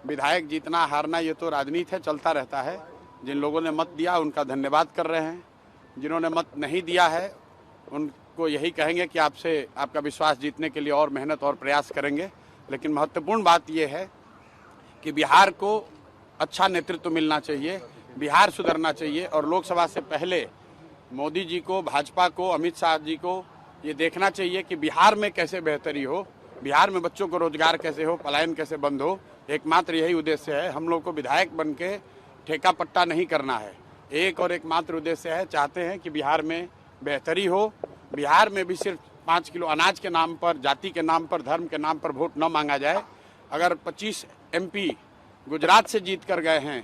विधायक जीतना हारना ये तो राजनीति है, चलता रहता है। जिन लोगों ने मत दिया उनका धन्यवाद कर रहे हैं, जिन्होंने मत नहीं दिया है उनको यही कहेंगे कि आपसे आपका विश्वास जीतने के लिए और मेहनत और प्रयास करेंगे। लेकिन महत्वपूर्ण बात यह है कि बिहार को अच्छा नेतृत्व मिलना चाहिए, बिहार सुधरना चाहिए और लोकसभा से पहले मोदी जी को, भाजपा को, अमित शाह जी को ये देखना चाहिए कि बिहार में कैसे बेहतरी हो, बिहार में बच्चों को रोजगार कैसे हो, पलायन कैसे बंद हो। एकमात्र यही उद्देश्य है। हम लोग को विधायक बन के ठेका पट्टा नहीं करना है। एक और एकमात्र उद्देश्य है, चाहते हैं कि बिहार में बेहतरी हो। बिहार में भी सिर्फ 5 किलो अनाज के नाम पर, जाति के नाम पर, धर्म के नाम पर वोट न मांगा जाए। अगर 25 MP गुजरात से जीत कर गए हैं,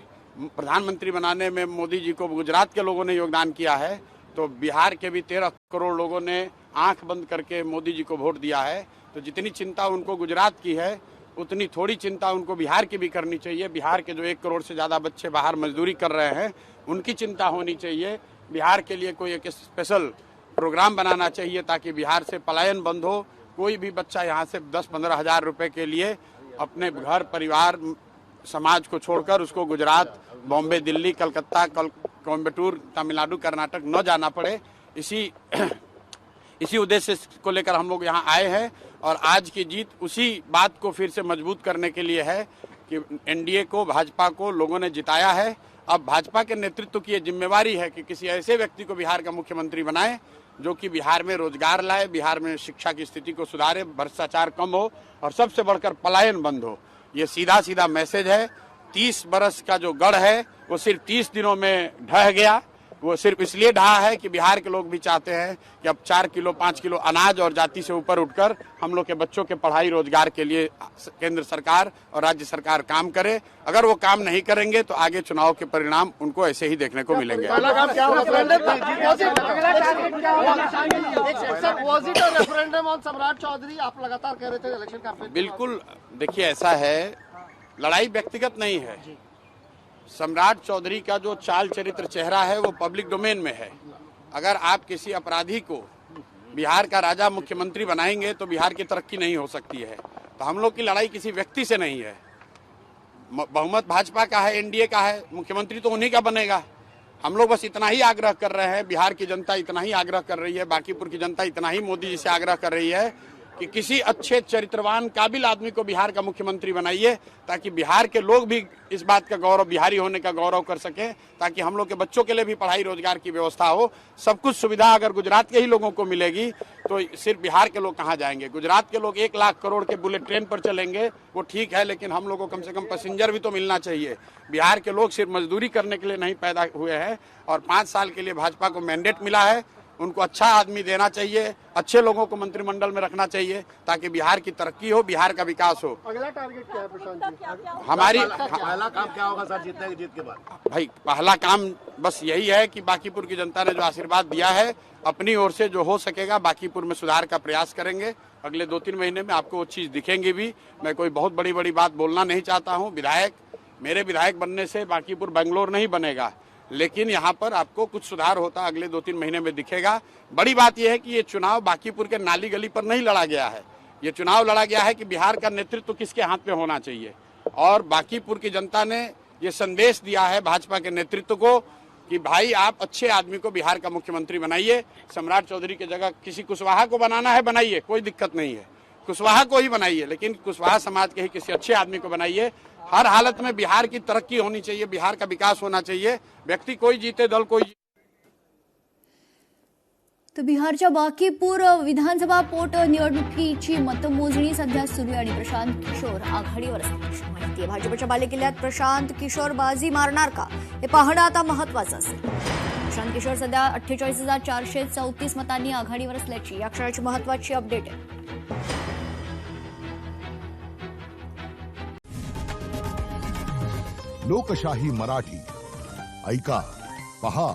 प्रधानमंत्री बनाने में मोदी जी को गुजरात के लोगों ने योगदान किया है, तो बिहार के भी 13 करोड़ लोगों ने आंख बंद करके मोदी जी को वोट दिया है। तो जितनी चिंता उनको गुजरात की है उतनी थोड़ी चिंता उनको बिहार की भी करनी चाहिए। बिहार के जो 1 करोड़ से ज़्यादा बच्चे बाहर मजदूरी कर रहे हैं उनकी चिंता होनी चाहिए। बिहार के लिए कोई एक स्पेशल प्रोग्राम बनाना चाहिए ताकि बिहार से पलायन बंद हो। कोई भी बच्चा यहाँ से 10-15 हज़ार रुपये के लिए अपने घर परिवार समाज को छोड़कर उसको गुजरात, बॉम्बे, दिल्ली, कलकत्ता, कोयम्बटूर, तमिलनाडु, कर्नाटक न जाना पड़े। इसी उद्देश्य को लेकर हम लोग यहाँ आए हैं और आज की जीत उसी बात को फिर से मजबूत करने के लिए है कि NDA को, भाजपा को लोगों ने जिताया है। अब भाजपा के नेतृत्व की ये जिम्मेवारी है कि किसी ऐसे व्यक्ति को बिहार का मुख्यमंत्री बनाए जो कि बिहार में रोजगार लाए, बिहार में शिक्षा की स्थिति को सुधारे, भ्रष्टाचार कम हो और सबसे बढ़कर पलायन बंद हो। ये सीधा सीधा मैसेज है। 30 बरस का जो गढ़ है वो सिर्फ 30 दिनों में ढह गया। वो सिर्फ इसलिए ढहा है कि बिहार के लोग भी चाहते हैं कि अब 4 किलो 5 किलो अनाज और जाति से ऊपर उठकर हम लोग के बच्चों के पढ़ाई रोजगार के लिए केंद्र सरकार और राज्य सरकार काम करे। अगर वो काम नहीं करेंगे तो आगे चुनाव के परिणाम उनको ऐसे ही देखने को मिलेंगे। बिल्कुल, देखिए ऐसा है, लड़ाई व्यक्तिगत नहीं है। सम्राट चौधरी का जो चाल चरित्र चेहरा है वो पब्लिक डोमेन में है। अगर आप किसी अपराधी को बिहार का राजा मुख्यमंत्री बनाएंगे तो बिहार की तरक्की नहीं हो सकती है। तो हम लोग की लड़ाई किसी व्यक्ति से नहीं है। बहुमत भाजपा का है, NDA का है, मुख्यमंत्री तो उन्हीं का बनेगा। हम लोग बस इतना ही आग्रह कर रहे हैं, बिहार की जनता इतना ही आग्रह कर रही है, बांकीपुर की जनता इतना ही मोदी जी से आग्रह कर रही है कि किसी अच्छे चरित्रवान काबिल आदमी को बिहार का मुख्यमंत्री बनाइए ताकि बिहार के लोग भी इस बात का गौरव, बिहारी होने का गौरव कर सकें, ताकि हम लोग के बच्चों के लिए भी पढ़ाई रोजगार की व्यवस्था हो। सब कुछ सुविधा अगर गुजरात के ही लोगों को मिलेगी तो सिर्फ बिहार के लोग कहाँ जाएंगे। गुजरात के लोग 1 लाख करोड़ के बुलेट ट्रेन पर चलेंगे वो ठीक है, लेकिन हम लोग को कम से कम पैसेंजर भी तो मिलना चाहिए। बिहार के लोग सिर्फ मजदूरी करने के लिए नहीं पैदा हुए हैं और 5 साल के लिए भाजपा को मैंडेट मिला है। उनको अच्छा आदमी देना चाहिए, अच्छे लोगों को मंत्रिमंडल में रखना चाहिए ताकि बिहार की तरक्की हो, बिहार का विकास हो। अगला टारगेट क्या है प्रशांत जी? हमारी पहला काम क्या होगा सर जीतने के बाद? भाई पहला काम बस यही है कि बांकीपुर की जनता ने जो आशीर्वाद दिया है, अपनी ओर से जो हो सकेगा बांकीपुर में सुधार का प्रयास करेंगे। अगले 2-3 महीने में आपको वो चीज दिखेंगी भी। मैं कोई बहुत बड़ी बात बोलना नहीं चाहता हूँ। मेरे विधायक बनने से बांकीपुर बेंगलोर नहीं बनेगा, लेकिन यहाँ पर आपको कुछ सुधार होता अगले 2-3 महीने में दिखेगा। बड़ी बात यह है कि ये चुनाव बांकीपुर के नाली गली पर नहीं लड़ा गया है। ये चुनाव लड़ा गया है कि बिहार का नेतृत्व किसके हाथ में होना चाहिए। और बांकीपुर की जनता ने ये संदेश दिया है भाजपा के नेतृत्व को कि भाई आप अच्छे आदमी को बिहार का मुख्यमंत्री बनाइए। सम्राट चौधरी की जगह किसी कुशवाहा को बनाना है बनाइए, कोई दिक्कत नहीं है, कुशवाहा को ही बनाइए, लेकिन कुशवाहा समाज के ही किसी अच्छे आदमी को बनाइए। हर हालत में बिहार की तरक्की होनी चाहिए, बिहार का विकास होना चाहिए। व्यक्ती कोई जीते, दल कोई जीते। तर बिहारच्या बांकीपूर विधानसभा पोटनिवडणुकीची मतमोजणी सध्या सुरू आहे आणि प्रशांत किशोर आघाडीवर असल्याची माहिती आहे। भाजपच्या बालेकिल्ल्यात प्रशांत किशोर बाजी मारणार का हे पाहणं आता महत्त्वाचं असेल। प्रशांत किशोर सध्या 48,434 मतांनी आघाडीवर असल्याची या क्षणाची महत्त्वाची अपडेट आहे। लोकशाही मराठी ऐका, पहा,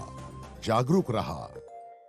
जागरूक रहा।